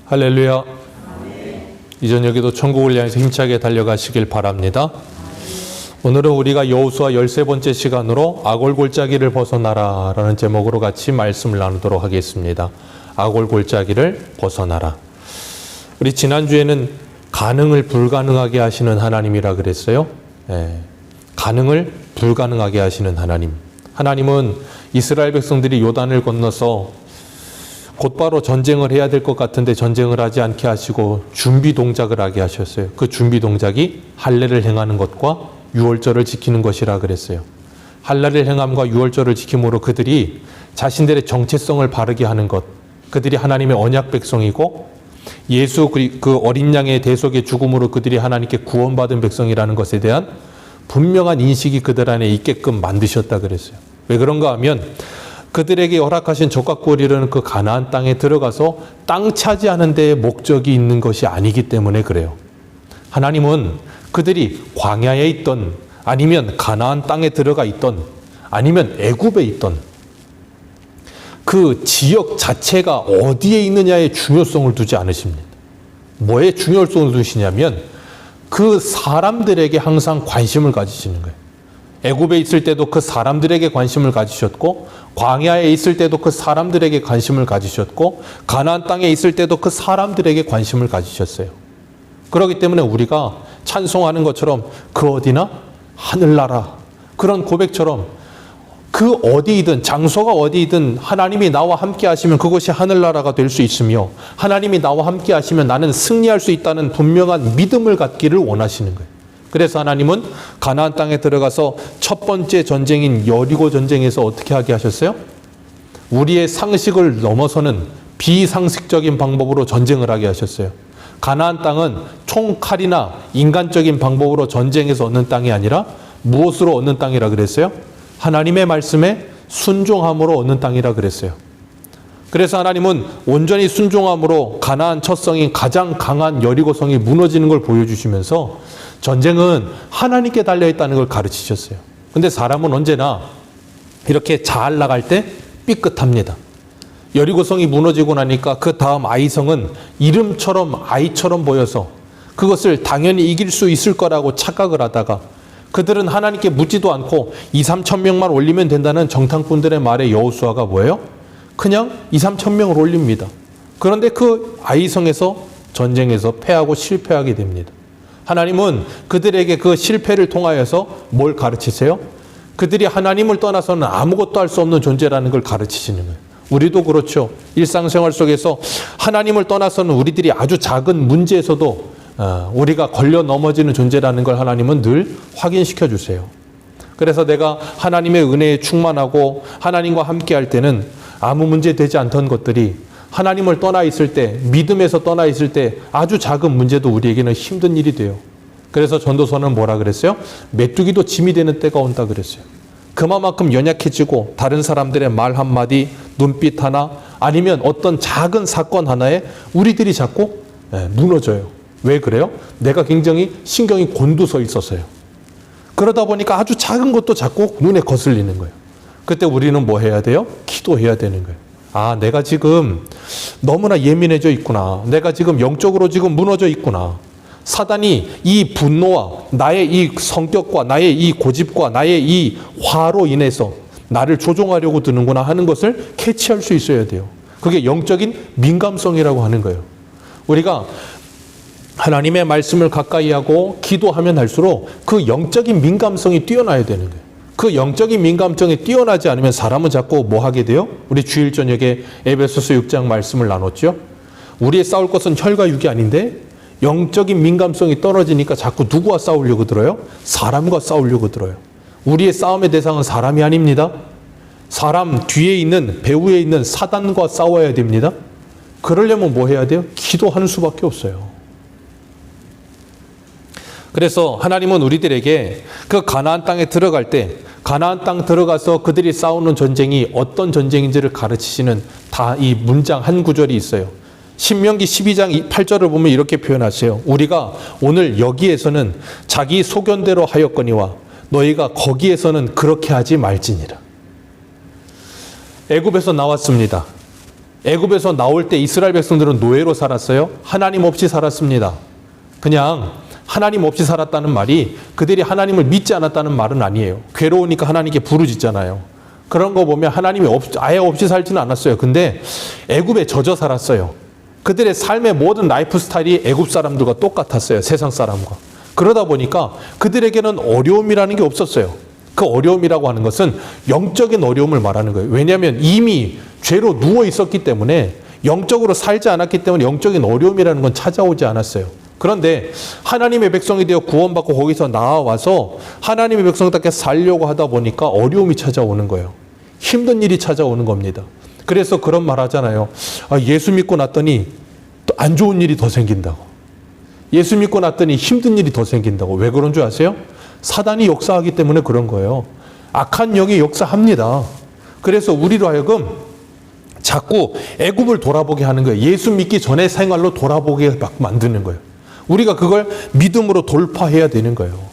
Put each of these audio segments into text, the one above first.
할렐루야. 이 저녁에도 천국을 향해서 힘차게 달려가시길 바랍니다. 오늘은 우리가 여호수아 13번째 시간으로 악올 골짜기를 벗어나라 라는 제목으로 같이 말씀을 나누도록 하겠습니다. 악올 골짜기를 벗어나라. 우리 지난주에는 가능을 불가능하게 하시는 하나님이라 그랬어요. 가능을 불가능하게 하시는 하나님. 하나님은 이스라엘 백성들이 요단을 건너서 곧바로 전쟁을 해야 될 것 같은데 전쟁을 하지 않게 하시고 준비 동작을 하게 하셨어요. 그 준비 동작이 할례를 행하는 것과 유월절을 지키는 것이라 그랬어요. 할례를 행함과 유월절을 지킴으로 그들이 자신들의 정체성을 바르게 하는 것, 그들이 하나님의 언약 백성이고 예수 그 어린 양의 대속의 죽음으로 그들이 하나님께 구원받은 백성이라는 것에 대한 분명한 인식이 그들 안에 있게끔 만드셨다 그랬어요. 왜 그런가 하면 그들에게 허락하신 적과 이르는 그 가나안 땅에 들어가서 땅 차지하는 데에 목적이 있는 것이 아니기 때문에 그래요. 하나님은 그들이 광야에 있던 아니면 가나안 땅에 들어가 있던 아니면 애굽에 있던 그 지역 자체가 어디에 있느냐에 중요성을 두지 않으십니다. 뭐에 중요성을 두시냐면 그 사람들에게 항상 관심을 가지시는 거예요. 애굽에 있을 때도 그 사람들에게 관심을 가지셨고 광야에 있을 때도 그 사람들에게 관심을 가지셨고 가나안 땅에 있을 때도 그 사람들에게 관심을 가지셨어요. 그렇기 때문에 우리가 찬송하는 것처럼 그 어디나 하늘나라 그런 고백처럼 그 어디이든 장소가 어디이든 하나님이 나와 함께 하시면 그것이 하늘나라가 될 수 있으며 하나님이 나와 함께 하시면 나는 승리할 수 있다는 분명한 믿음을 갖기를 원하시는 거예요. 그래서 하나님은 가나안 땅에 들어가서 첫 번째 전쟁인 여리고 전쟁에서 어떻게 하게 하셨어요? 우리의 상식을 넘어서는 비상식적인 방법으로 전쟁을 하게 하셨어요. 가나안 땅은 총칼이나 인간적인 방법으로 전쟁에서 얻는 땅이 아니라 무엇으로 얻는 땅이라 그랬어요? 하나님의 말씀에 순종함으로 얻는 땅이라 그랬어요. 그래서 하나님은 온전히 순종함으로 가나안 첫 성인 가장 강한 여리고성이 무너지는 걸 보여주시면서 전쟁은 하나님께 달려있다는 걸 가르치셨어요. 근데 사람은 언제나 이렇게 잘 나갈 때 삐끗합니다. 여리고성이 무너지고 나니까 그 다음 아이성은 이름처럼 아이처럼 보여서 그것을 당연히 이길 수 있을 거라고 착각을 하다가 그들은 하나님께 묻지도 않고 2-3천 명만 올리면 된다는 정탐꾼들의 말에 여호수아가 뭐예요? 그냥 2-3천 명을 올립니다. 그런데 그 아이성에서 전쟁에서 패하고 실패하게 됩니다. 하나님은 그들에게 그 실패를 통하여서 뭘 가르치세요? 그들이 하나님을 떠나서는 아무것도 할 수 없는 존재라는 걸 가르치시는 거예요. 우리도 그렇죠. 일상생활 속에서 하나님을 떠나서는 우리들이 아주 작은 문제에서도 우리가 걸려 넘어지는 존재라는 걸 하나님은 늘 확인시켜 주세요. 그래서 내가 하나님의 은혜에 충만하고 하나님과 함께 할 때는 아무 문제 되지 않던 것들이 하나님을 떠나 있을 때, 믿음에서 떠나 있을 때 아주 작은 문제도 우리에게는 힘든 일이 돼요. 그래서 전도서는 뭐라 그랬어요? 메뚜기도 짐이 되는 때가 온다 그랬어요. 그만큼 연약해지고 다른 사람들의 말 한마디, 눈빛 하나 아니면 어떤 작은 사건 하나에 우리들이 자꾸 무너져요. 왜 그래요? 내가 굉장히 신경이 곤두서 있어서요. 그러다 보니까 아주 작은 것도 자꾸 눈에 거슬리는 거예요. 그때 우리는 뭐 해야 돼요? 기도해야 되는 거예요. 아, 내가 지금 너무나 예민해져 있구나. 내가 지금 영적으로 지금 무너져 있구나. 사단이 이 분노와 나의 이 성격과 나의 이 고집과 나의 이 화로 인해서 나를 조종하려고 드는구나 하는 것을 캐치할 수 있어야 돼요. 그게 영적인 민감성이라고 하는 거예요. 우리가 하나님의 말씀을 가까이 하고 기도하면 할수록 그 영적인 민감성이 뛰어나야 되는 거예요. 그 영적인 민감성이 뛰어나지 않으면 사람은 자꾸 뭐 하게 돼요? 우리 주일 저녁에 에베소서 6장 말씀을 나눴죠. 우리의 싸울 것은 혈과 육이 아닌데 영적인 민감성이 떨어지니까 자꾸 누구와 싸우려고 들어요? 사람과 싸우려고 들어요. 우리의 싸움의 대상은 사람이 아닙니다. 사람 뒤에 있는 배후에 있는 사단과 싸워야 됩니다. 그러려면 뭐 해야 돼요? 기도하는 수밖에 없어요. 그래서 하나님은 우리들에게 그 가나안 땅에 들어갈 때 가나안 땅 들어가서 그들이 싸우는 전쟁이 어떤 전쟁인지를 가르치시는 다 이 문장 한 구절이 있어요. 신명기 12장 8절을 보면 이렇게 표현하세요. 우리가 오늘 여기에서는 자기 소견대로 하였거니와 너희가 거기에서는 그렇게 하지 말지니라. 애굽에서 나왔습니다. 애굽에서 나올 때 이스라엘 백성들은 노예로 살았어요? 하나님 없이 살았습니다. 그냥 하나님 없이 살았다는 말이 그들이 하나님을 믿지 않았다는 말은 아니에요. 괴로우니까 하나님께 부르짖잖아요. 그런 거 보면 하나님이 아예 없이 살지는 않았어요. 근데 애굽에 젖어 살았어요. 그들의 삶의 모든 라이프 스타일이 애굽 사람들과 똑같았어요. 세상 사람과. 그러다 보니까 그들에게는 어려움이라는 게 없었어요. 그 어려움이라고 하는 것은 영적인 어려움을 말하는 거예요. 왜냐하면 이미 죄로 누워 있었기 때문에, 영적으로 살지 않았기 때문에 영적인 어려움이라는 건 찾아오지 않았어요. 그런데 하나님의 백성이 되어 구원받고 거기서 나와서 하나님의 백성답게 살려고 하다 보니까 어려움이 찾아오는 거예요. 힘든 일이 찾아오는 겁니다. 그래서 그런 말 하잖아요. 예수 믿고 났더니 또 안 좋은 일이 더 생긴다고. 예수 믿고 났더니 힘든 일이 더 생긴다고. 왜 그런 줄 아세요? 사단이 역사하기 때문에 그런 거예요. 악한 영이 역사합니다. 그래서 우리로 하여금 자꾸 애굽을 돌아보게 하는 거예요. 예수 믿기 전의 생활로 돌아보게 막 만드는 거예요. 우리가 그걸 믿음으로 돌파해야 되는 거예요.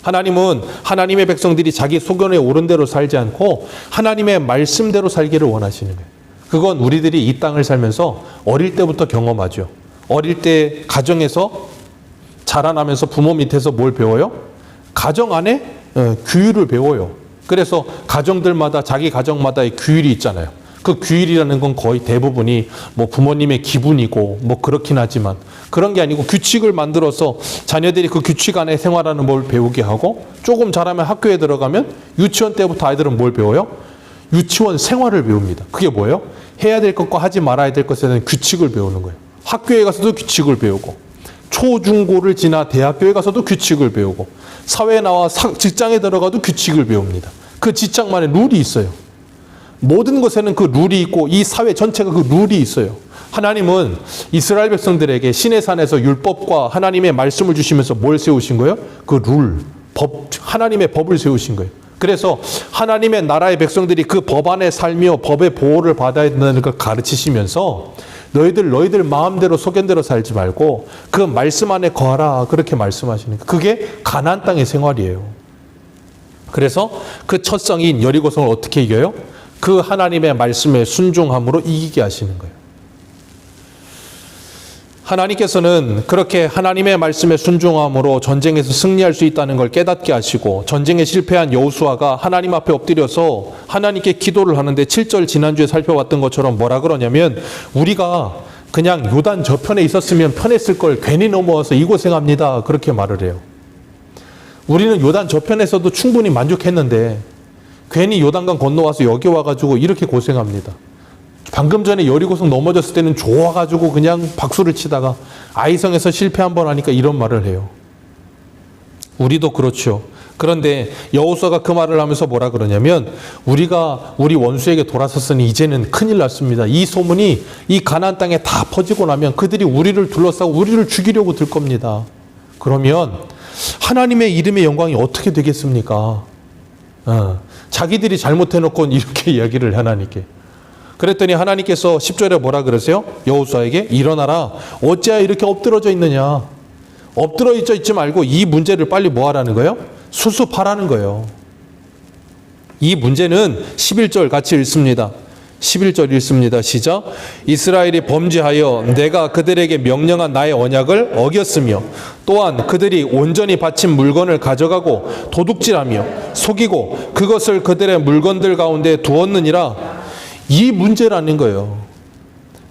하나님은 하나님의 백성들이 자기 소견에 옳은 대로 살지 않고 하나님의 말씀대로 살기를 원하시는 거예요. 그건 우리들이 이 땅을 살면서 어릴 때부터 경험하죠. 어릴 때 가정에서 자라나면서 부모 밑에서 뭘 배워요? 가정 안에 규율을 배워요. 그래서 가정들마다 자기 가정마다의 규율이 있잖아요. 그 규율이라는 건 거의 대부분이 뭐 부모님의 기분이고 뭐 그렇긴 하지만 그런 게 아니고 규칙을 만들어서 자녀들이 그 규칙 안에 생활하는 걸 배우게 하고, 조금 자라면 학교에 들어가면 유치원 때부터 아이들은 뭘 배워요? 유치원 생활을 배웁니다. 그게 뭐예요? 해야 될 것과 하지 말아야 될 것에 대한 규칙을 배우는 거예요. 학교에 가서도 규칙을 배우고, 초중고를 지나 대학교에 가서도 규칙을 배우고, 사회에 나와 직장에 들어가도 규칙을 배웁니다. 그 직장만의 룰이 있어요. 모든 것에는 그 룰이 있고 이 사회 전체가 그 룰이 있어요. 하나님은 이스라엘 백성들에게 시내산에서 율법과 하나님의 말씀을 주시면서 뭘 세우신 거예요? 그 룰, 법, 하나님의 법을 세우신 거예요. 그래서 하나님의 나라의 백성들이 그 법 안에 살며 법의 보호를 받아야 된다는 걸 가르치시면서 너희들 마음대로 소견대로 살지 말고 그 말씀 안에 거하라, 그렇게 말씀하시니까 그게 가나안 땅의 생활이에요. 그래서 그 첫 성인 여리고성을 어떻게 이겨요? 그 하나님의 말씀에 순종함으로 이기게 하시는 거예요. 하나님께서는 그렇게 하나님의 말씀에 순종함으로 전쟁에서 승리할 수 있다는 걸 깨닫게 하시고, 전쟁에 실패한 여호수아가 하나님 앞에 엎드려서 하나님께 기도를 하는데 7절 지난주에 살펴봤던 것처럼 뭐라 그러냐면, 우리가 그냥 요단 저편에 있었으면 편했을 걸 괜히 넘어와서 이 고생합니다, 그렇게 말을 해요. 우리는 요단 저편에서도 충분히 만족했는데 괜히 요단강 건너와서 여기 와가지고 이렇게 고생합니다. 방금 전에 여리고성 넘어졌을 때는 좋아가지고 그냥 박수를 치다가 아이성에서 실패 한번 하니까 이런 말을 해요. 우리도 그렇죠. 그런데 여호수아가 그 말을 하면서 뭐라 그러냐면, 우리가 우리 원수에게 돌아섰으니 이제는 큰일 났습니다. 이 소문이 이 가나안 땅에 다 퍼지고 나면 그들이 우리를 둘러싸고 우리를 죽이려고 들 겁니다. 그러면 하나님의 이름의 영광이 어떻게 되겠습니까? 자기들이 잘못해놓고 이렇게 이야기를 하나님께. 그랬더니 하나님께서 10절에 뭐라 그러세요? 여호수아에게 일어나라. 어찌하여 이렇게 엎드러져 있느냐. 엎드러져 있지 말고 이 문제를 빨리 뭐 하라는 거예요? 수습하라는 거예요. 이 문제는 11절 같이 읽습니다. 11절 읽습니다. 시작. 이스라엘이 범죄하여 내가 그들에게 명령한 나의 언약을 어겼으며, 또한 그들이 온전히 바친 물건을 가져가고 도둑질하며 속이고 그것을 그들의 물건들 가운데 두었느니라. 이 문제라는 거예요.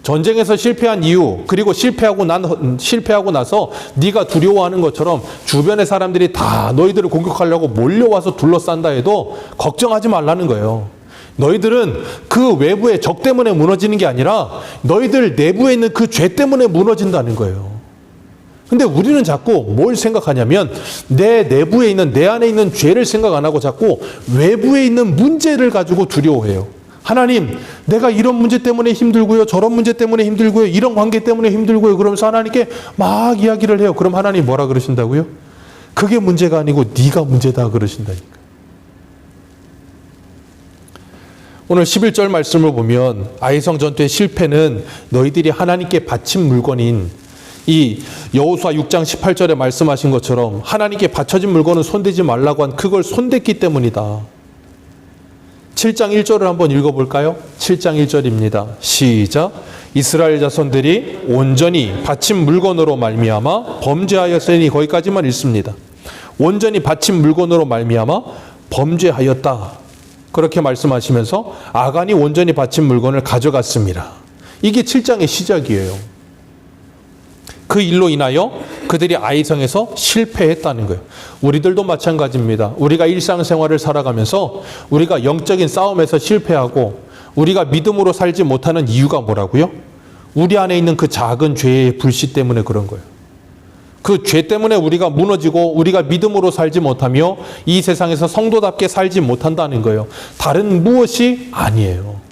전쟁에서 실패한 이유, 그리고 실패하고 나서 네가 두려워하는 것처럼 주변의 사람들이 다 너희들을 공격하려고 몰려와서 둘러싼다 해도 걱정하지 말라는 거예요. 너희들은 그 외부의 적 때문에 무너지는 게 아니라 너희들 내부에 있는 그 죄 때문에 무너진다는 거예요. 근데 우리는 자꾸 뭘 생각하냐면, 내 내부에 있는, 내 안에 있는 죄를 생각 안 하고 자꾸 외부에 있는 문제를 가지고 두려워해요. 하나님, 내가 이런 문제 때문에 힘들고요, 저런 문제 때문에 힘들고요, 이런 관계 때문에 힘들고요, 그러면서 하나님께 막 이야기를 해요. 그럼 하나님 뭐라 그러신다고요? 그게 문제가 아니고 네가 문제다 그러신다니까. 오늘 11절 말씀을 보면 아이성 전투의 실패는 너희들이 하나님께 바친 물건인, 이 여호수아 6장 18절에 말씀하신 것처럼 하나님께 바쳐진 물건은 손대지 말라고 한 그걸 손댔기 때문이다. 7장 1절을 한번 읽어볼까요? 7장 1절입니다. 시작. 이스라엘 자손들이 온전히 바친 물건으로 말미암아 범죄하였으니, 거기까지만 읽습니다. 온전히 바친 물건으로 말미암아 범죄하였다. 그렇게 말씀하시면서 아간이 온전히 바친 물건을 가져갔습니다. 이게 7장의 시작이에요. 그 일로 인하여 그들이 아이성에서 실패했다는 거예요. 우리들도 마찬가지입니다. 우리가 일상생활을 살아가면서 우리가 영적인 싸움에서 실패하고 우리가 믿음으로 살지 못하는 이유가 뭐라고요? 우리 안에 있는 그 작은 죄의 불씨 때문에 그런 거예요. 그 죄 때문에 우리가 무너지고 우리가 믿음으로 살지 못하며 이 세상에서 성도답게 살지 못한다는 거예요. 다른 무엇이 아니에요.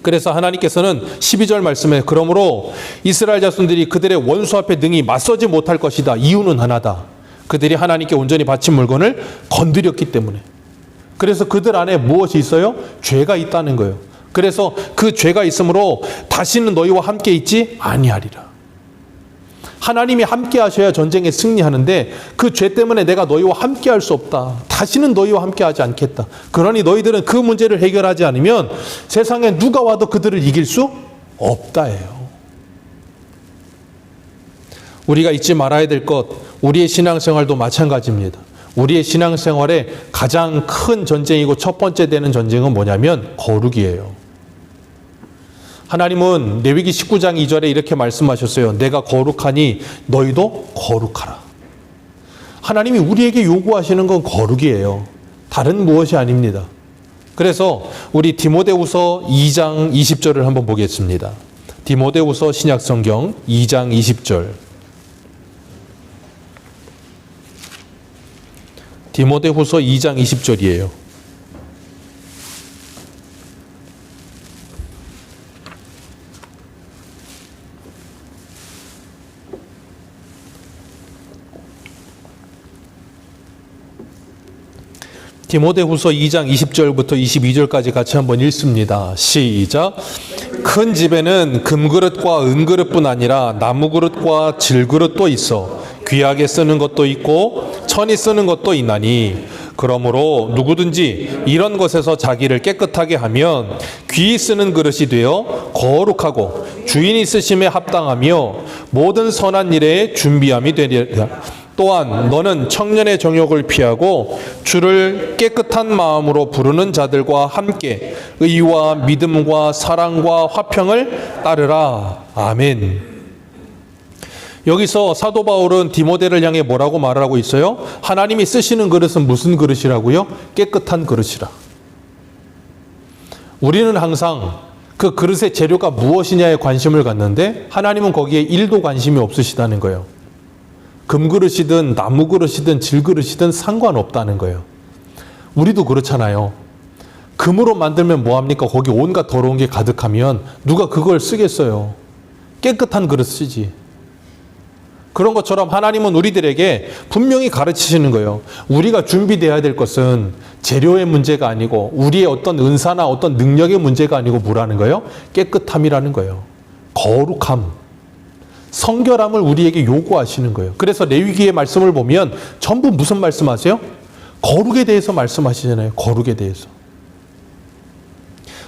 그래서 하나님께서는 12절 말씀에 그러므로 이스라엘 자손들이 그들의 원수 앞에 능히 맞서지 못할 것이다. 이유는 하나다. 그들이 하나님께 온전히 바친 물건을 건드렸기 때문에. 그래서 그들 안에 무엇이 있어요? 죄가 있다는 거예요. 그래서 그 죄가 있으므로 다시는 너희와 함께 있지 아니하리라. 하나님이 함께 하셔야 전쟁에 승리하는데 그 죄 때문에 내가 너희와 함께 할 수 없다. 다시는 너희와 함께 하지 않겠다. 그러니 너희들은 그 문제를 해결하지 않으면 세상에 누가 와도 그들을 이길 수 없다예요. 우리가 잊지 말아야 될 것, 우리의 신앙생활도 마찬가지입니다. 우리의 신앙생활의 가장 큰 전쟁이고 첫 번째 되는 전쟁은 뭐냐면 거룩이에요. 하나님은 레위기 19장 2절에 이렇게 말씀하셨어요. 내가 거룩하니 너희도 거룩하라. 하나님이 우리에게 요구하시는 건 거룩이에요. 다른 무엇이 아닙니다. 그래서 우리 디모데후서 2장 20절을 한번 보겠습니다. 디모데후서 신약성경 2장 20절. 디모데후서 2장 20절이에요. 디모데후서 2장 20절부터 22절까지 같이 한번 읽습니다. 시작. 큰 집에는 금그릇과 은그릇뿐 아니라 나무그릇과 질그릇도 있어 귀하게 쓰는 것도 있고 천히 쓰는 것도 있나니, 그러므로 누구든지 이런 것에서 자기를 깨끗하게 하면 귀히 쓰는 그릇이 되어 거룩하고 주인이 쓰심에 합당하며 모든 선한 일에 준비함이 되리라. 또한 너는 청년의 정욕을 피하고 주를 깨끗한 마음으로 부르는 자들과 함께 의와 믿음과 사랑과 화평을 따르라. 아멘. 여기서 사도 바울은 디모데를 향해 뭐라고 말하고 있어요? 하나님이 쓰시는 그릇은 무슨 그릇이라고요? 깨끗한 그릇이라. 우리는 항상 그 그릇의 재료가 무엇이냐에 관심을 갖는데 하나님은 거기에 1도 관심이 없으시다는 거예요. 금그릇이든 나무그릇이든 질그릇이든 상관없다는 거예요. 우리도 그렇잖아요. 금으로 만들면 뭐합니까? 거기 온갖 더러운 게 가득하면 누가 그걸 쓰겠어요? 깨끗한 그릇 쓰지. 그런 것처럼 하나님은 우리들에게 분명히 가르치시는 거예요. 우리가 준비되어야 될 것은 재료의 문제가 아니고 우리의 어떤 은사나 어떤 능력의 문제가 아니고 뭐라는 거예요? 깨끗함이라는 거예요. 거룩함. 성결함을 우리에게 요구하시는 거예요. 그래서 레위기의 말씀을 보면 전부 무슨 말씀하세요? 거룩에 대해서 말씀하시잖아요. 거룩에 대해서.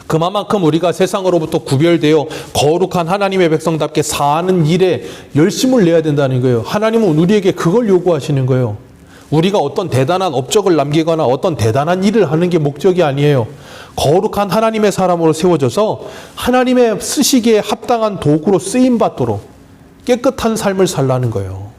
그만큼 우리가 세상으로부터 구별되어 거룩한 하나님의 백성답게 사는 일에 열심을 내야 된다는 거예요. 하나님은 우리에게 그걸 요구하시는 거예요. 우리가 어떤 대단한 업적을 남기거나 어떤 대단한 일을 하는 게 목적이 아니에요. 거룩한 하나님의 사람으로 세워져서 하나님의 쓰시기에 합당한 도구로 쓰임받도록 깨끗한 삶을 살라는 거예요.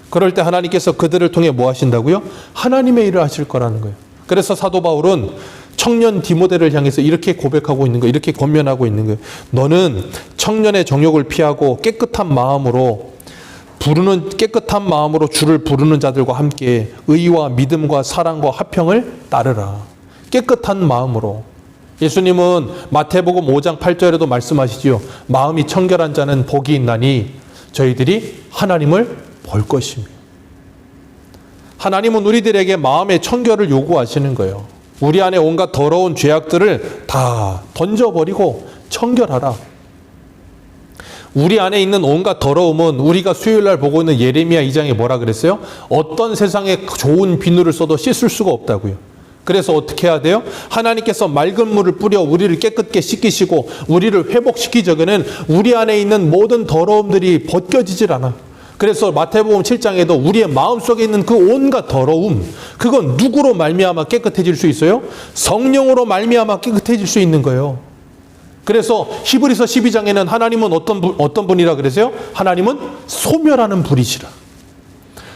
그럴 때 하나님께서 그들을 통해 뭐 하신다고요? 하나님의 일을 하실 거라는 거예요. 그래서 사도 바울은 청년 디모데를 향해서 이렇게 고백하고 있는 거예요. 이렇게 권면하고 있는 거예요. 너는 청년의 정욕을 피하고 깨끗한 마음으로 주를 부르는 자들과 함께 의와 믿음과 사랑과 화평을 따르라. 깨끗한 마음으로. 예수님은 마태복음 5장 8절에도 말씀하시지요. 마음이 청결한 자는 복이 있나니 저희들이 하나님을 볼 것이며. 하나님은 우리들에게 마음의 청결을 요구하시는 거예요. 우리 안에 온갖 더러운 죄악들을 다 던져버리고 청결하라. 우리 안에 있는 온갖 더러움은 우리가 수요일날 보고 있는 예레미야 2장에 뭐라 그랬어요? 어떤 세상에 좋은 비누를 써도 씻을 수가 없다고요. 그래서 어떻게 해야 돼요? 하나님께서 맑은 물을 뿌려 우리를 깨끗게 씻기시고 우리를 회복시키기 전에는 우리 안에 있는 모든 더러움들이 벗겨지질 않아. 그래서 마태복음 7장에도 우리의 마음속에 있는 그 온갖 더러움, 그건 누구로 말미암아 깨끗해질 수 있어요? 성령으로 말미암아 깨끗해질 수 있는 거예요. 그래서 히브리서 12장에는 하나님은 어떤 분이라 그러세요? 하나님은 소멸하는 분이시라.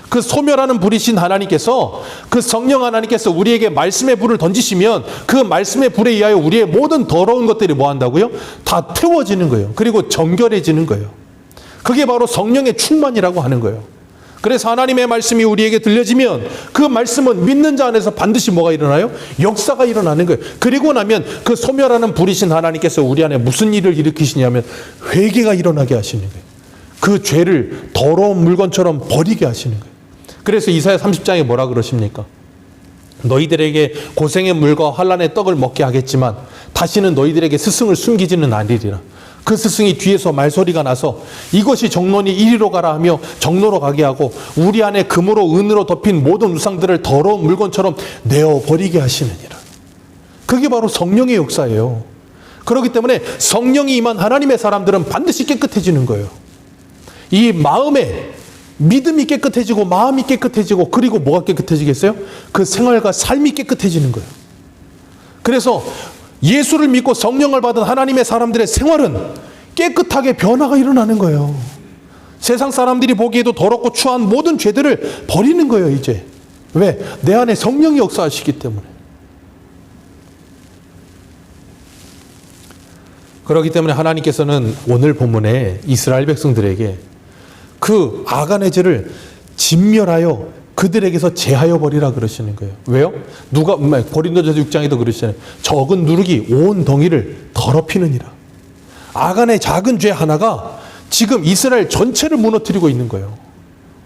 그 소멸하는 불이신 하나님께서, 그 성령 하나님께서 우리에게 말씀의 불을 던지시면 그 말씀의 불에 의하여 우리의 모든 더러운 것들이 뭐 한다고요? 다 태워지는 거예요. 그리고 정결해지는 거예요. 그게 바로 성령의 충만이라고 하는 거예요. 그래서 하나님의 말씀이 우리에게 들려지면 그 말씀은 믿는 자 안에서 반드시 뭐가 일어나요? 역사가 일어나는 거예요. 그리고 나면 그 소멸하는 불이신 하나님께서 우리 안에 무슨 일을 일으키시냐면 회개가 일어나게 하시는 거예요. 그 죄를 더러운 물건처럼 버리게 하시는 거예요. 그래서 이사야 30장에 뭐라 그러십니까? 너희들에게 고생의 물과 환난의 떡을 먹게 하겠지만 다시는 너희들에게 스승을 숨기지는 않으리라. 그 스승이 뒤에서 말소리가 나서 이것이 정론이 이리로 가라 하며 정로로 가게 하고 우리 안에 금으로 은으로 덮인 모든 우상들을 더러운 물건처럼 내어버리게 하시느니라. 그게 바로 성령의 역사예요. 그렇기 때문에 성령이 임한 하나님의 사람들은 반드시 깨끗해지는 거예요. 이 마음에 믿음이 깨끗해지고 마음이 깨끗해지고 그리고 뭐가 깨끗해지겠어요? 그 생활과 삶이 깨끗해지는 거예요. 그래서 예수를 믿고 성령을 받은 하나님의 사람들의 생활은 깨끗하게 변화가 일어나는 거예요. 세상 사람들이 보기에도 더럽고 추한 모든 죄들을 버리는 거예요, 이제. 왜? 내 안에 성령이 역사하시기 때문에. 그렇기 때문에 하나님께서는 오늘 본문에 이스라엘 백성들에게 그 아간의 죄를 진멸하여 그들에게서 제하여 버리라 그러시는 거예요. 왜요? 고린도전서 6장에도 그러시잖아요. 적은 누룩이 온 덩이를 더럽히느니라. 아간의 작은 죄 하나가 지금 이스라엘 전체를 무너뜨리고 있는 거예요.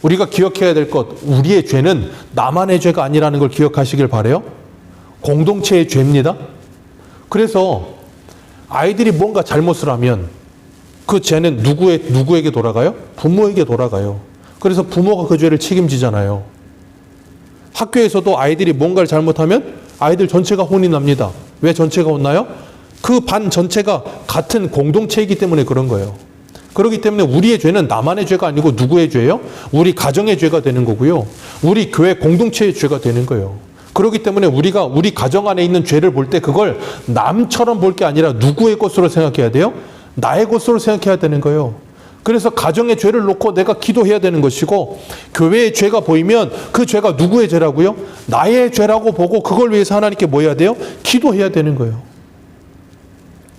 우리가 기억해야 될 것, 우리의 죄는 나만의 죄가 아니라는 걸 기억하시길 바라요. 공동체의 죄입니다. 그래서 아이들이 뭔가 잘못을 하면 그 죄는 누구에게 돌아가요? 부모에게 돌아가요. 그래서 부모가 그 죄를 책임지잖아요. 학교에서도 아이들이 뭔가를 잘못하면 아이들 전체가 혼이 납니다. 왜 전체가 혼나요? 그 반 전체가 같은 공동체이기 때문에 그런 거예요. 그렇기 때문에 우리의 죄는 나만의 죄가 아니고 누구의 죄예요? 우리 가정의 죄가 되는 거고요. 우리 교회 공동체의 죄가 되는 거예요. 그렇기 때문에 우리가 우리 가정 안에 있는 죄를 볼 때 그걸 남처럼 볼 게 아니라 누구의 것으로 생각해야 돼요? 나의 것으로 생각해야 되는 거예요. 그래서 가정의 죄를 놓고 내가 기도해야 되는 것이고 교회의 죄가 보이면 그 죄가 누구의 죄라고요? 나의 죄라고 보고 그걸 위해서 하나님께 뭐 해야 돼요? 기도해야 되는 거예요.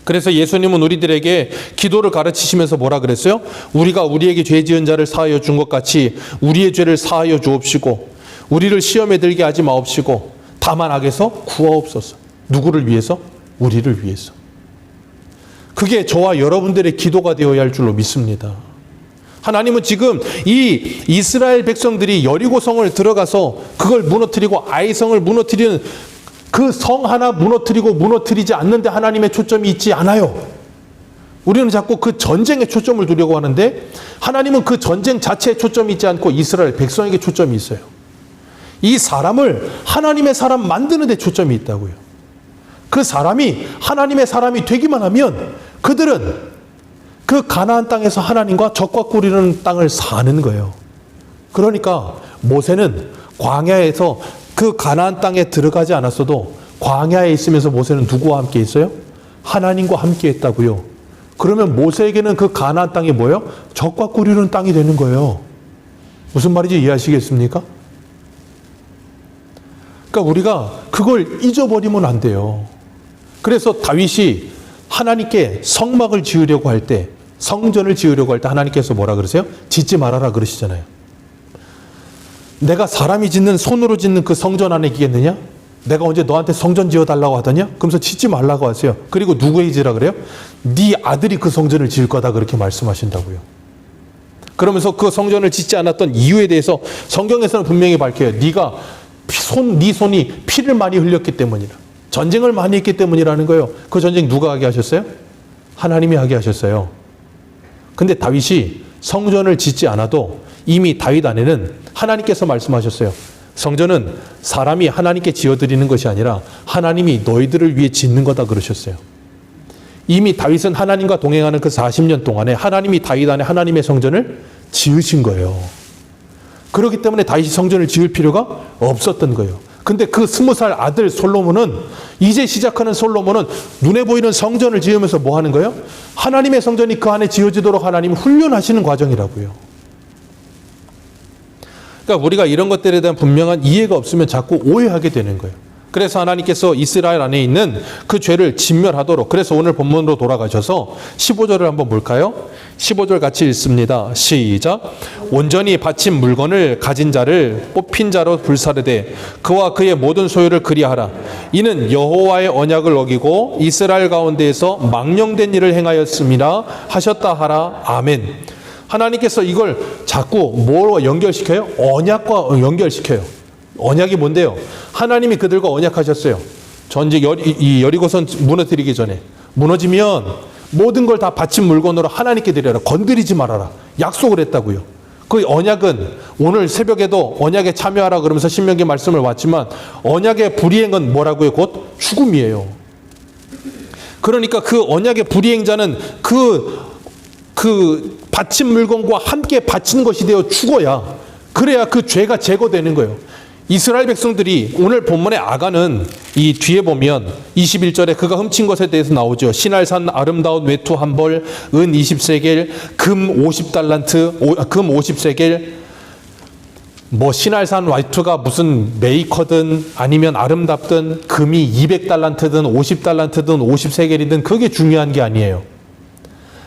그래서 예수님은 우리들에게 기도를 가르치시면서 뭐라 그랬어요? 우리가 우리에게 죄 지은 자를 사하여 준 것 같이 우리의 죄를 사하여 주옵시고 우리를 시험에 들게 하지 마옵시고 다만 악에서 구하옵소서. 누구를 위해서? 우리를 위해서. 그게 저와 여러분들의 기도가 되어야 할 줄로 믿습니다. 하나님은 지금 이 이스라엘 백성들이 여리고성을 들어가서 그걸 무너뜨리고 아이성을 무너뜨리는 그 성 하나 무너뜨리고 무너뜨리지 않는데 하나님의 초점이 있지 않아요. 우리는 자꾸 그 전쟁에 초점을 두려고 하는데 하나님은 그 전쟁 자체에 초점이 있지 않고 이스라엘 백성에게 초점이 있어요. 이 사람을 하나님의 사람 만드는 데 초점이 있다고요. 그 사람이 하나님의 사람이 되기만 하면 그들은 그 가나안 땅에서 하나님과 적과 꿀이는 땅을 사는 거예요. 그러니까 모세는 광야에서 그 가나안 땅에 들어가지 않았어도 광야에 있으면서 모세는 누구와 함께 있어요? 하나님과 함께 했다고요. 그러면 모세에게는 그 가나안 땅이 뭐예요? 적과 꿀이는 땅이 되는 거예요. 무슨 말인지 이해하시겠습니까? 그러니까 우리가 그걸 잊어버리면 안 돼요. 그래서 다윗이 하나님께 성막을 지으려고 할 때, 성전을 지으려고 할 때 하나님께서 뭐라 그러세요? 짓지 말아라 그러시잖아요. 내가 사람이 짓는, 손으로 짓는 그 성전 안에 있겠느냐? 내가 언제 너한테 성전 지어달라고 하더냐? 그러면서 짓지 말라고 하세요. 그리고 누구의 지라 그래요? 네 아들이 그 성전을 지을 거다 그렇게 말씀하신다고요. 그러면서 그 성전을 짓지 않았던 이유에 대해서 성경에서는 분명히 밝혀요. 네 손이 피를 많이 흘렸기 때문이라. 전쟁을 많이 했기 때문이라는 거예요. 그 전쟁 누가 하게 하셨어요? 하나님이 하게 하셨어요. 근데 다윗이 성전을 짓지 않아도 이미 다윗 안에는 하나님께서 말씀하셨어요. 성전은 사람이 하나님께 지어드리는 것이 아니라 하나님이 너희들을 위해 짓는 거다 그러셨어요. 이미 다윗은 하나님과 동행하는 그 40년 동안에 하나님이 다윗 안에 하나님의 성전을 지으신 거예요. 그렇기 때문에 다윗이 성전을 지을 필요가 없었던 거예요. 근데 그 20살 아들 솔로몬은, 이제 시작하는 솔로몬은 눈에 보이는 성전을 지으면서 뭐 하는 거예요? 하나님의 성전이 그 안에 지어지도록 하나님이 훈련하시는 과정이라고요. 그러니까 우리가 이런 것들에 대한 분명한 이해가 없으면 자꾸 오해하게 되는 거예요. 그래서 하나님께서 이스라엘 안에 있는 그 죄를 진멸하도록, 그래서 오늘 본문으로 돌아가셔서 15절을 한번 볼까요? 15절 같이 읽습니다. 시작. 온전히 바친 물건을 가진 자를 뽑힌 자로 불사르되 그와 그의 모든 소유를 그리하라. 이는 여호와의 언약을 어기고 이스라엘 가운데에서 망령된 일을 행하였음이라 하셨다 하라. 아멘. 하나님께서 이걸 자꾸 뭐로 연결시켜요? 언약과 연결시켜요. 언약이 뭔데요? 하나님이 그들과 언약하셨어요. 전직 이 여리고성 무너뜨리기 전에, 무너지면 모든 걸 다 바친 물건으로 하나님께 드려라. 건드리지 말아라. 약속을 했다고요. 그 언약은 오늘 새벽에도 언약에 참여하라 그러면서 신명기 말씀을 왔지만, 언약의 불이행은 뭐라고요? 곧 죽음이에요. 그러니까 그 언약의 불이행자는 그 바친 물건과 함께 바친 것이 되어 죽어야, 그래야 그 죄가 제거되는 거예요. 이스라엘 백성들이, 오늘 본문의 아간은 이 뒤에 보면 21절에 그가 훔친 것에 대해서 나오죠. 시날산 아름다운 외투 한 벌, 은 20세겔, 금 50달란트, 금 50세겔. 뭐 시날산 외투가 무슨 메이커든 아니면 아름답든 금이 200달란트든 50달란트든 50세겔이든 그게 중요한 게 아니에요.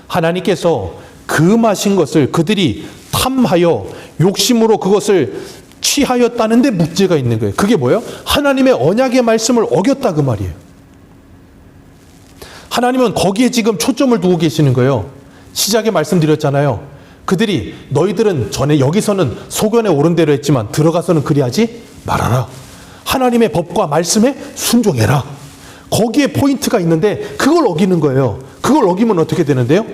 하나님께서 금하신 것을 그들이 탐하여 욕심으로 그것을 취하였다는 데 문제가 있는 거예요. 그게 뭐예요? 하나님의 언약의 말씀을 어겼다 그 말이에요. 하나님은 거기에 지금 초점을 두고 계시는 거예요. 시작에 말씀드렸잖아요. 그들이, 너희들은 전에 여기서는 소견에 옳은 대로 했지만 들어가서는 그리하지 말아라. 하나님의 법과 말씀에 순종해라. 거기에 포인트가 있는데 그걸 어기는 거예요. 그걸 어기면 어떻게 되는데요?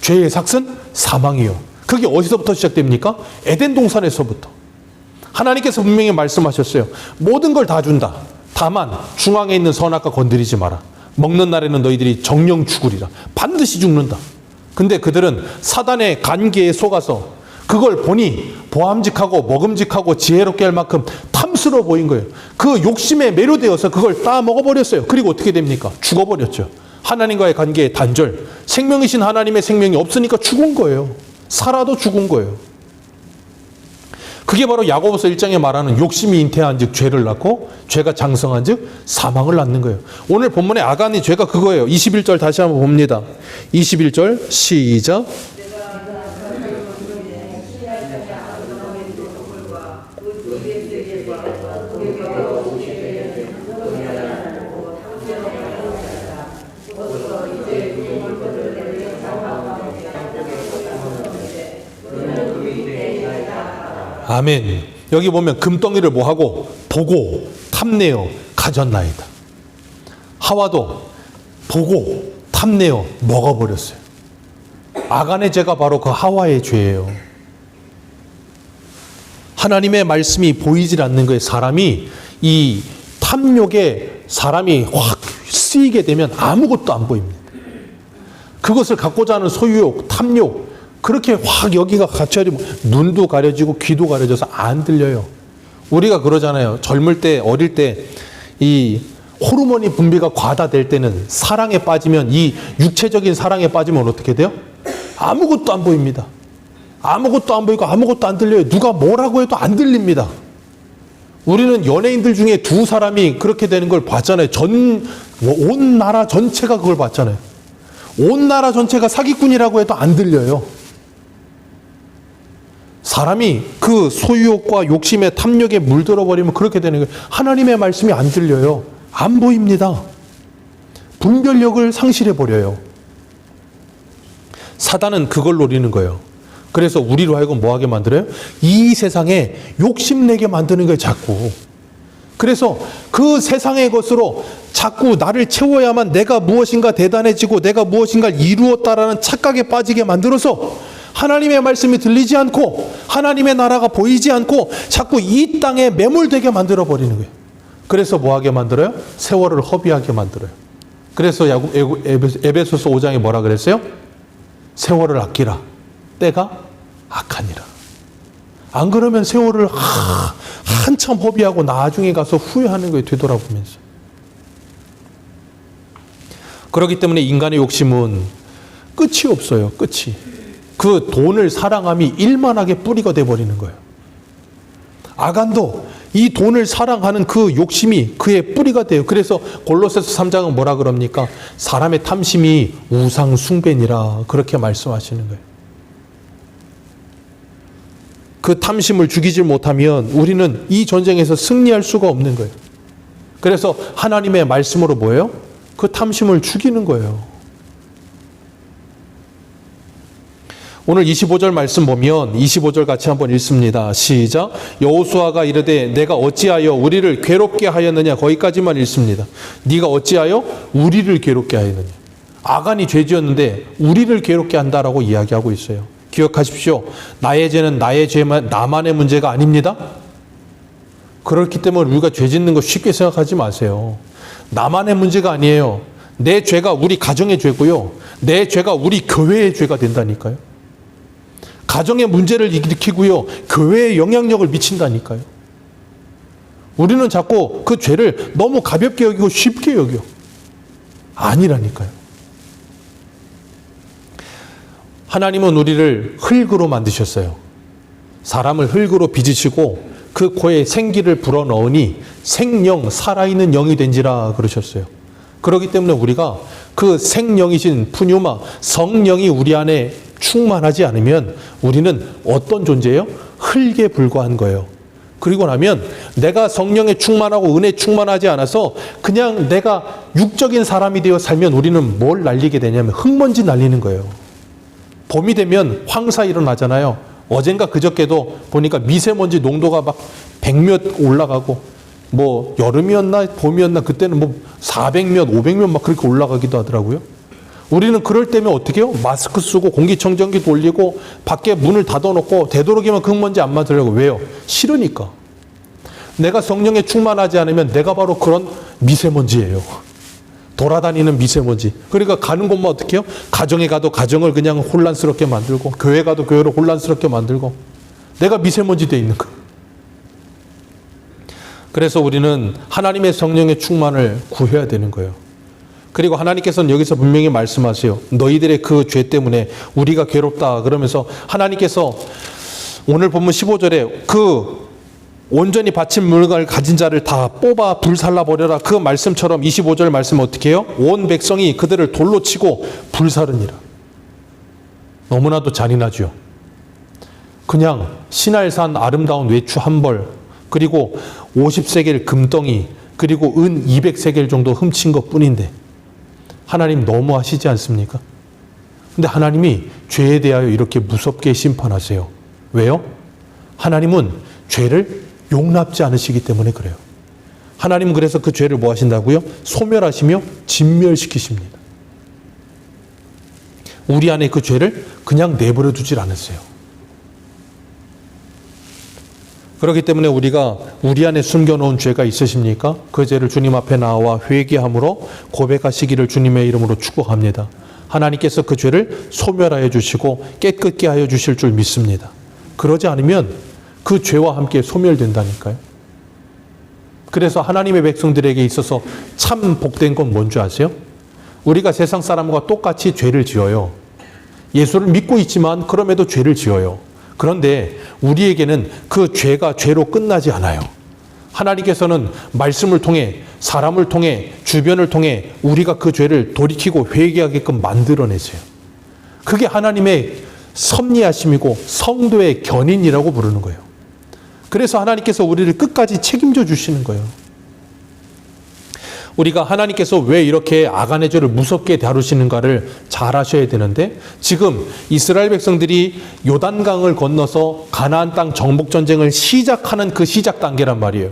죄의 삭은 사망이요. 그게 어디서부터 시작됩니까? 에덴 동산에서부터. 하나님께서 분명히 말씀하셨어요. 모든 걸 다 준다. 다만 중앙에 있는 선악과 건드리지 마라. 먹는 날에는 너희들이 정령 죽으리라. 반드시 죽는다. 근데 그들은 사단의 관계에 속아서 그걸 보니 보암직하고 먹음직하고 지혜롭게 할 만큼 탐스러워 보인 거예요. 그 욕심에 매료되어서 그걸 따 먹어버렸어요. 그리고 어떻게 됩니까? 죽어버렸죠. 하나님과의 관계의 단절. 생명이신 하나님의 생명이 없으니까 죽은 거예요. 살아도 죽은 거예요. 그게 바로 야고보서 1장에 말하는 욕심이 잉태한 즉 죄를 낳고 죄가 장성한 즉 사망을 낳는 거예요. 오늘 본문의 아간의 죄가 그거예요. 21절 다시 한번 봅니다. 21절 시작. 아멘. 여기 보면 금덩이를 뭐하고? 보고 탐내어 가졌나이다. 하와도 보고 탐내어 먹어버렸어요. 아간의 죄가 바로 그 하와의 죄예요. 하나님의 말씀이 보이질 않는 거예요. 사람이 이 탐욕에 사람이 확 쓰이게 되면 아무것도 안 보입니다. 그것을 갖고자 하는 소유욕, 탐욕, 그렇게 확 여기가 갇혀지면 눈도 가려지고 귀도 가려져서 안 들려요. 우리가 그러잖아요. 젊을 때, 어릴 때 이 호르몬이 분비가 과다될 때는 사랑에 빠지면, 이 육체적인 사랑에 빠지면 어떻게 돼요? 아무것도 안 보입니다. 아무것도 안 보이고 아무것도 안 들려요. 누가 뭐라고 해도 안 들립니다. 우리는 연예인들 중에 두 사람이 그렇게 되는 걸 봤잖아요. 온 나라 전체가 그걸 봤잖아요. 온 나라 전체가 사기꾼이라고 해도 안 들려요. 사람이 그 소유욕과 욕심에 탐욕에 물들어 버리면 그렇게 되는 거예요. 하나님의 말씀이 안 들려요. 안 보입니다. 분별력을 상실해 버려요. 사단은 그걸 노리는 거예요. 그래서 우리로 하여금 뭐하게 만들어요? 이 세상에 욕심내게 만드는 거예요, 자꾸. 그래서 그 세상의 것으로 자꾸 나를 채워야만 내가 무엇인가 대단해지고 내가 무엇인가 이루었다라는 착각에 빠지게 만들어서 하나님의 말씀이 들리지 않고 하나님의 나라가 보이지 않고 자꾸 이 땅에 매몰되게 만들어 버리는 거예요. 그래서 뭐하게 만들어요? 세월을 허비하게 만들어요. 그래서 에베소서 5장에 뭐라 그랬어요? 세월을 아끼라. 때가 악하니라. 안 그러면 세월을 한참 허비하고 나중에 가서 후회하는 거예요. 되돌아보면서. 그렇기 때문에 인간의 욕심은 끝이 없어요. 끝이. 그 돈을 사랑함이 일만하게 뿌리가 돼버리는 거예요. 아간도 이 돈을 사랑하는 그 욕심이 그의 뿌리가 돼요. 그래서 골로새서 3장은 뭐라 그럽니까? 사람의 탐심이 우상 숭배니라 그렇게 말씀하시는 거예요. 그 탐심을 죽이지 못하면 우리는 이 전쟁에서 승리할 수가 없는 거예요. 그래서 하나님의 말씀으로 뭐예요? 그 탐심을 죽이는 거예요. 오늘 25절 말씀 보면 25절 같이 한번 읽습니다. 시작. 여호수아가 이르되 내가 어찌하여 우리를 괴롭게 하였느냐. 거기까지만 읽습니다. 네가 어찌하여 우리를 괴롭게 하였느냐. 아간이 죄지었는데 우리를 괴롭게 한다라고 이야기하고 있어요. 기억하십시오. 나의 죄는 나의 죄만 나만의 문제가 아닙니다. 그렇기 때문에 우리가 죄 짓는 거 쉽게 생각하지 마세요. 나만의 문제가 아니에요. 내 죄가 우리 가정의 죄고요. 내 죄가 우리 교회의 죄가 된다니까요. 가정의 문제를 일으키고요. 교회에 영향력을 미친다니까요. 우리는 자꾸 그 죄를 너무 가볍게 여기고 쉽게 여겨. 아니라니까요. 하나님은 우리를 흙으로 만드셨어요. 사람을 흙으로 빚으시고 그 코에 생기를 불어넣으니 생령 살아있는 영이 된지라 그러셨어요. 그렇기 때문에 우리가 그 생령이신 푸뉴마 성령이 우리 안에 충만하지 않으면 우리는 어떤 존재예요? 흙에 불과한 거예요. 그리고 나면 내가 성령에 충만하고 은혜에 충만하지 않아서 그냥 내가 육적인 사람이 되어 살면 우리는 뭘 날리게 되냐면 흙먼지 날리는 거예요. 봄이 되면 황사 일어나잖아요. 어젠가 그저께도 보니까 미세먼지 농도가 막 100몇 올라가고 뭐 여름이었나 봄이었나 그때는 뭐 400몇 500몇 막 그렇게 올라가기도 하더라고요. 우리는 그럴 때면 어떻게 해요? 마스크 쓰고 공기청정기 돌리고 밖에 문을 닫아놓고 되도록이면 흙먼지 안 맞으려고. 왜요? 싫으니까. 내가 성령에 충만하지 않으면 내가 바로 그런 미세먼지예요. 돌아다니는 미세먼지. 그러니까 가는 곳만 어떻게 해요? 가정에 가도 가정을 그냥 혼란스럽게 만들고 교회 가도 교회를 혼란스럽게 만들고 내가 미세먼지 돼 있는 거예요. 그래서 우리는 하나님의 성령의 충만을 구해야 되는 거예요. 그리고 하나님께서는 여기서 분명히 말씀하세요. 너희들의 그 죄 때문에 우리가 괴롭다 그러면서 하나님께서 오늘 본문 15절에 그 온전히 바친 물건을 가진 자를 다 뽑아 불살라 버려라. 그 말씀처럼 25절 말씀 어떻게 해요? 온 백성이 그들을 돌로 치고 불사르니라. 너무나도 잔인하죠. 그냥 시날산 아름다운 외추 한 벌, 그리고 50세겔 금덩이, 그리고 은 200세겔 정도 훔친 것 뿐인데 하나님 너무하시지 않습니까? 근데 하나님이 죄에 대하여 이렇게 무섭게 심판하세요. 왜요? 하나님은 죄를 용납지 않으시기 때문에 그래요. 하나님은 그래서 그 죄를 뭐 하신다고요? 소멸하시며 진멸시키십니다. 우리 안에 그 죄를 그냥 내버려 두질 않으세요. 그렇기 때문에 우리가 우리 안에 숨겨놓은 죄가 있으십니까? 그 죄를 주님 앞에 나와 회개함으로 고백하시기를 주님의 이름으로 축복합니다. 하나님께서 그 죄를 소멸하여 주시고 깨끗게 하여 주실 줄 믿습니다. 그러지 않으면 그 죄와 함께 소멸된다니까요. 그래서 하나님의 백성들에게 있어서 참 복된 건 뭔지 아세요? 우리가 세상 사람과 똑같이 죄를 지어요. 예수를 믿고 있지만 그럼에도 죄를 지어요. 그런데 우리에게는 그 죄가 죄로 끝나지 않아요. 하나님께서는 말씀을 통해, 사람을 통해, 주변을 통해 우리가 그 죄를 돌이키고 회개하게끔 만들어내세요. 그게 하나님의 섭리하심이고 성도의 견인이라고 부르는 거예요. 그래서 하나님께서 우리를 끝까지 책임져 주시는 거예요. 우리가 하나님께서 왜 이렇게 아간의 죄를 무섭게 다루시는가를 잘 아셔야 되는데, 지금 이스라엘 백성들이 요단강을 건너서 가나안 땅 정복 전쟁을 시작하는 그 시작 단계란 말이에요.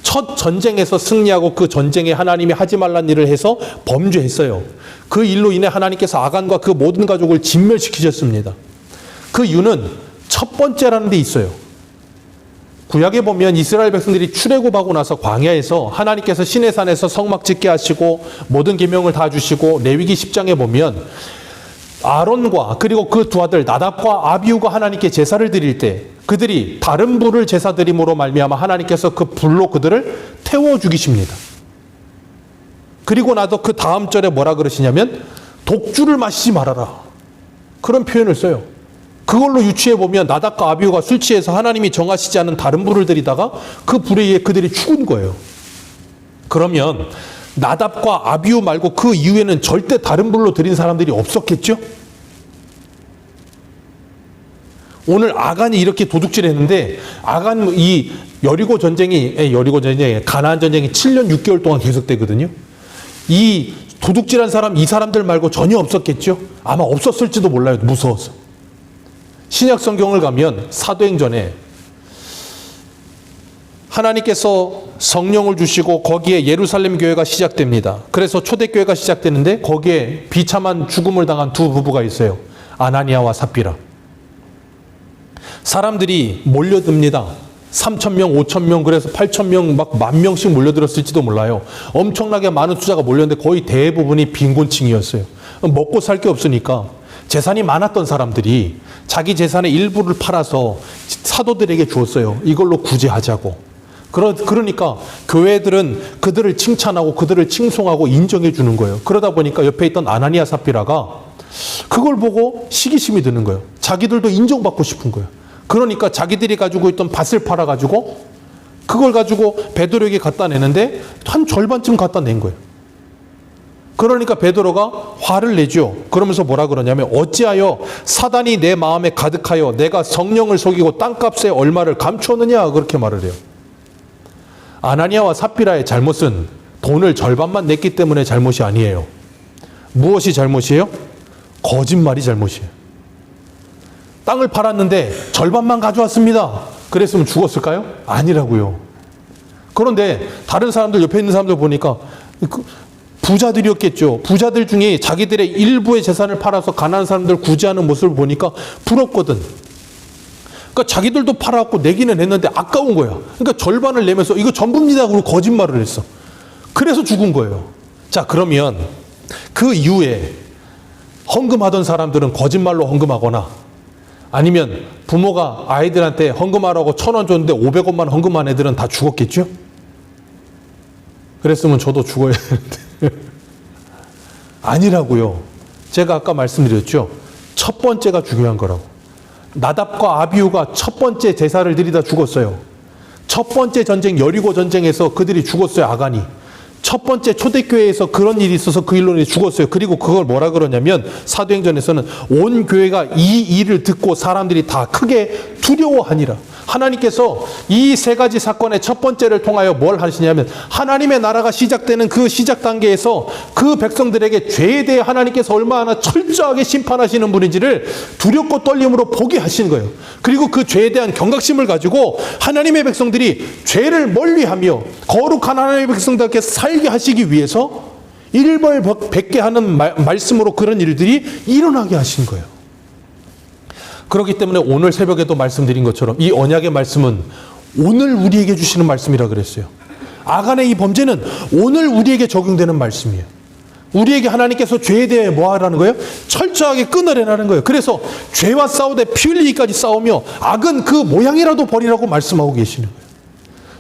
첫 전쟁에서 승리하고 그 전쟁에 하나님이 하지 말란 일을 해서 범죄했어요. 그 일로 인해 하나님께서 아간과 그 모든 가족을 진멸시키셨습니다. 그 이유는 첫 번째라는 데 있어요. 구약에 보면 이스라엘 백성들이 출애굽하고 나서 광야에서 하나님께서 시내산에서 성막 짓게 하시고 모든 계명을 다 주시고 레위기 10장에 보면 아론과 그리고 그 두 아들 나답과 아비후가 하나님께 제사를 드릴 때 그들이 다른 불을 제사 드림으로 말미암아 하나님께서 그 불로 그들을 태워 죽이십니다. 그리고 나도 그 다음 절에 뭐라 그러시냐면 독주를 마시지 말아라. 그런 표현을 써요. 그걸로 유추해 보면 나답과 아비후가 술 취해서 하나님이 정하시지 않은 다른 불을 들이다가 그 불에 의해 그들이 죽은 거예요. 그러면 나답과 아비후 말고 그 이후에는 절대 다른 불로 들인 사람들이 없었겠죠? 오늘 아간이 이렇게 도둑질했는데 아간 이 여리고 전쟁이 가나안 전쟁이 7년 6개월 동안 계속되거든요. 이 도둑질한 사람 이 사람들 말고 전혀 없었겠죠? 아마 없었을지도 몰라요. 무서워서. 신약 성경을 가면 사도행전에 하나님께서 성령을 주시고 거기에 예루살렘 교회가 시작됩니다. 그래서 초대교회가 시작되는데 거기에 비참한 죽음을 당한 두 부부가 있어요. 아나니아와 삽비라. 사람들이 몰려듭니다. 3,000명, 5,000명, 그래서 8,000명, 막 10,000명씩 몰려들었을지도 몰라요. 엄청나게 많은 투자가 몰렸는데 거의 대부분이 빈곤층이었어요. 먹고 살 게 없으니까 재산이 많았던 사람들이 자기 재산의 일부를 팔아서 사도들에게 주었어요. 이걸로 구제하자고. 그러니까 교회들은 그들을 칭찬하고 그들을 칭송하고 인정해 주는 거예요. 그러다 보니까 옆에 있던 아나니아 삽비라가 그걸 보고 시기심이 드는 거예요. 자기들도 인정받고 싶은 거예요. 그러니까 자기들이 가지고 있던 밭을 팔아가지고 그걸 가지고 베드로에게 갖다 내는데 한 절반쯤 갖다 낸 거예요. 그러니까 베드로가 화를 내죠. 그러면서 뭐라 그러냐면 어찌하여 사단이 내 마음에 가득하여 내가 성령을 속이고 땅값의 얼마를 감추었느냐 그렇게 말을 해요. 아나니아와 삽비라의 잘못은 돈을 절반만 냈기 때문에 잘못이 아니에요. 무엇이 잘못이에요? 거짓말이 잘못이에요. 땅을 팔았는데 절반만 가져왔습니다. 그랬으면 죽었을까요? 아니라고요. 그런데 다른 사람들 옆에 있는 사람들 보니까 부자들이었겠죠. 부자들 중에 자기들의 일부의 재산을 팔아서 가난한 사람들 구제하는 모습을 보니까 부럽거든. 그러니까 자기들도 팔아갖고 내기는 했는데 아까운 거야. 그러니까 절반을 내면서 이거 전부입니다. 그러고 거짓말을 했어. 그래서 죽은 거예요. 자, 그러면 그 이후에 헌금하던 사람들은 거짓말로 헌금하거나 아니면 부모가 아이들한테 헌금하라고 1,000원 줬는데 500원만 헌금한 애들은 다 죽었겠죠? 그랬으면 저도 죽어야 되는데. 아니라고요. 제가 아까 말씀드렸죠. 첫 번째가 중요한 거라고. 나답과 아비후가 첫 번째 제사를 드리다 죽었어요. 첫 번째 전쟁 여리고 전쟁에서 그들이 죽었어요. 아간이. 첫 번째 초대교회에서 그런 일이 있어서 그 일로 죽었어요. 그리고 그걸 뭐라 그러냐면 사도행전에서는 온 교회가 이 일을 듣고 사람들이 다 크게 두려워하니라. 하나님께서 이 세 가지 사건의 첫 번째를 통하여 뭘 하시냐면 하나님의 나라가 시작되는 그 시작 단계에서 그 백성들에게 죄에 대해 하나님께서 얼마나 철저하게 심판하시는 분인지를 두렵고 떨림으로 보게 하시는 거예요. 그리고 그 죄에 대한 경각심을 가지고 하나님의 백성들이 죄를 멀리하며 거룩한 하나님의 백성들께 살게 하시기 위해서 일벌백계 하는 말씀으로 그런 일들이 일어나게 하신 거예요. 그렇기 때문에 오늘 새벽에도 말씀드린 것처럼 이 언약의 말씀은 오늘 우리에게 주시는 말씀이라 그랬어요. 아간의 이 범죄는 오늘 우리에게 적용되는 말씀이에요. 우리에게 하나님께서 죄에 대해 뭐 하라는 거예요? 철저하게 끊으라는 거예요. 그래서 죄와 싸우되 피 흘리기까지 싸우며 악은 그 모양이라도 버리라고 말씀하고 계시는 거예요.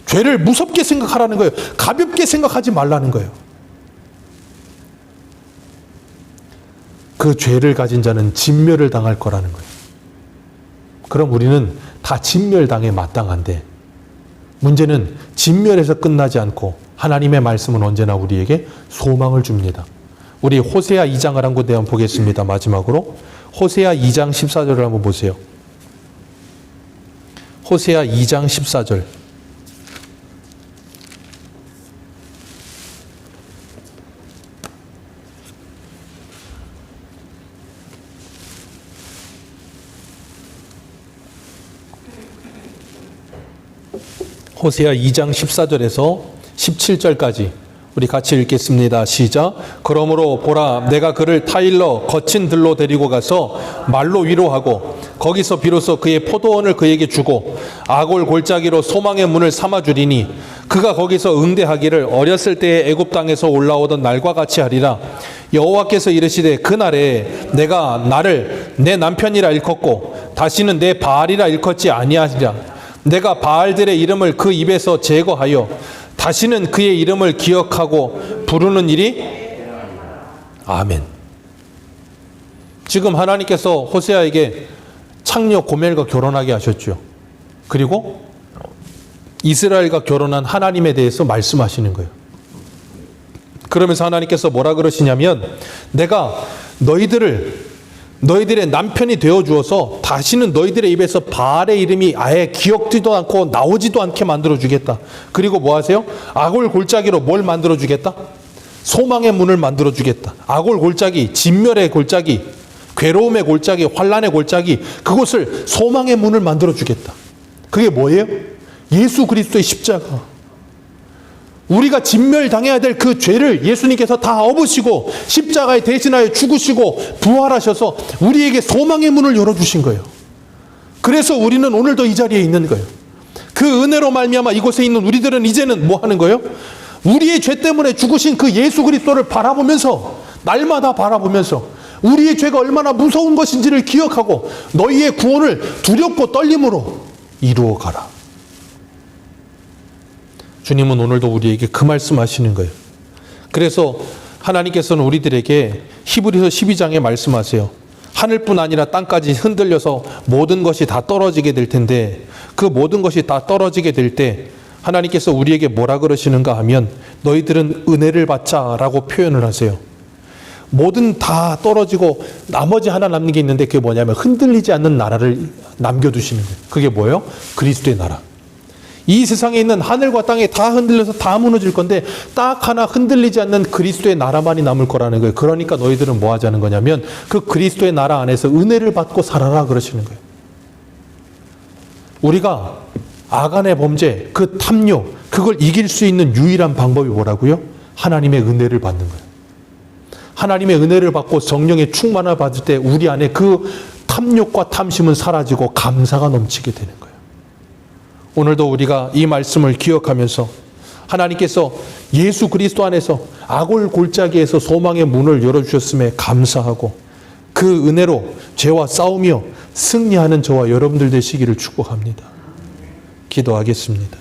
죄를 무섭게 생각하라는 거예요. 가볍게 생각하지 말라는 거예요. 그 죄를 가진 자는 진멸을 당할 거라는 거예요. 그럼 우리는 다 진멸당에 마땅한데 문제는 진멸에서 끝나지 않고 하나님의 말씀은 언제나 우리에게 소망을 줍니다. 우리 호세아 2장을 한 군데 한번 보겠습니다. 마지막으로 호세아 2장 14절을 한번 보세요. 호세아 2장 14절. 호세아 2장 14절에서 17절까지 우리 같이 읽겠습니다. 시작. 그러므로 보라, 내가 그를 타일러 거친 들로 데리고 가서 말로 위로하고 거기서 비로소 그의 포도원을 그에게 주고 아골 골짜기로 소망의 문을 삼아주리니 그가 거기서 응대하기를 어렸을 때에 애굽 땅에서 올라오던 날과 같이 하리라. 여호와께서 이르시되 그날에 내가 나를 내 남편이라 일컫고 다시는 내 바알이라 일컫지 아니하리라. 내가 바알들의 이름을 그 입에서 제거하여 다시는 그의 이름을 기억하고 부르는 일이 아멘. 지금 하나님께서 호세아에게 창녀 고멜과 결혼하게 하셨죠. 그리고 이스라엘과 결혼한 하나님에 대해서 말씀하시는 거예요. 그러면서 하나님께서 뭐라 그러시냐면 내가 너희들의 남편이 되어 주어서 다시는 너희들의 입에서 바알의 이름이 아예 기억지도 않고 나오지도 않게 만들어 주겠다. 그리고 뭐 하세요? 아골 골짜기로 뭘 만들어 주겠다? 소망의 문을 만들어 주겠다. 아골 골짜기, 진멸의 골짜기, 괴로움의 골짜기, 환난의 골짜기, 그곳을 소망의 문을 만들어 주겠다. 그게 뭐예요? 예수 그리스도의 십자가. 우리가 진멸당해야 될 그 죄를 예수님께서 다 업으시고 십자가에 대신하여 죽으시고 부활하셔서 우리에게 소망의 문을 열어주신 거예요. 그래서 우리는 오늘도 이 자리에 있는 거예요. 그 은혜로 말미암아 이곳에 있는 우리들은 이제는 뭐 하는 거예요? 우리의 죄 때문에 죽으신 그 예수 그리스도를 바라보면서, 날마다 바라보면서 우리의 죄가 얼마나 무서운 것인지를 기억하고 너희의 구원을 두렵고 떨림으로 이루어가라. 주님은 오늘도 우리에게 그 말씀하시는 거예요. 그래서 하나님께서는 우리들에게 히브리서 12장에 말씀하세요. 하늘뿐 아니라 땅까지 흔들려서 모든 것이 다 떨어지게 될 텐데, 그 모든 것이 다 떨어지게 될 때 하나님께서 우리에게 뭐라 그러시는가 하면 너희들은 은혜를 받자라고 표현을 하세요. 뭐든 다 떨어지고 나머지 하나 남는 게 있는데 그게 뭐냐면 흔들리지 않는 나라를 남겨두시는 거예요. 그게 뭐예요? 그리스도의 나라. 이 세상에 있는 하늘과 땅에 다 흔들려서 다 무너질 건데 딱 하나 흔들리지 않는 그리스도의 나라만이 남을 거라는 거예요. 그러니까 너희들은 뭐 하자는 거냐면 그 그리스도의 나라 안에서 은혜를 받고 살아라 그러시는 거예요. 우리가 아간의 범죄, 그 탐욕, 그걸 이길 수 있는 유일한 방법이 뭐라고요? 하나님의 은혜를 받는 거예요. 하나님의 은혜를 받고 성령의 충만을 받을 때 우리 안에 그 탐욕과 탐심은 사라지고 감사가 넘치게 되는 거예요. 오늘도 우리가 이 말씀을 기억하면서 하나님께서 예수 그리스도 안에서 아골 골짜기에서 소망의 문을 열어주셨음에 감사하고 그 은혜로 죄와 싸우며 승리하는 저와 여러분들 되시기를 축복합니다. 기도하겠습니다.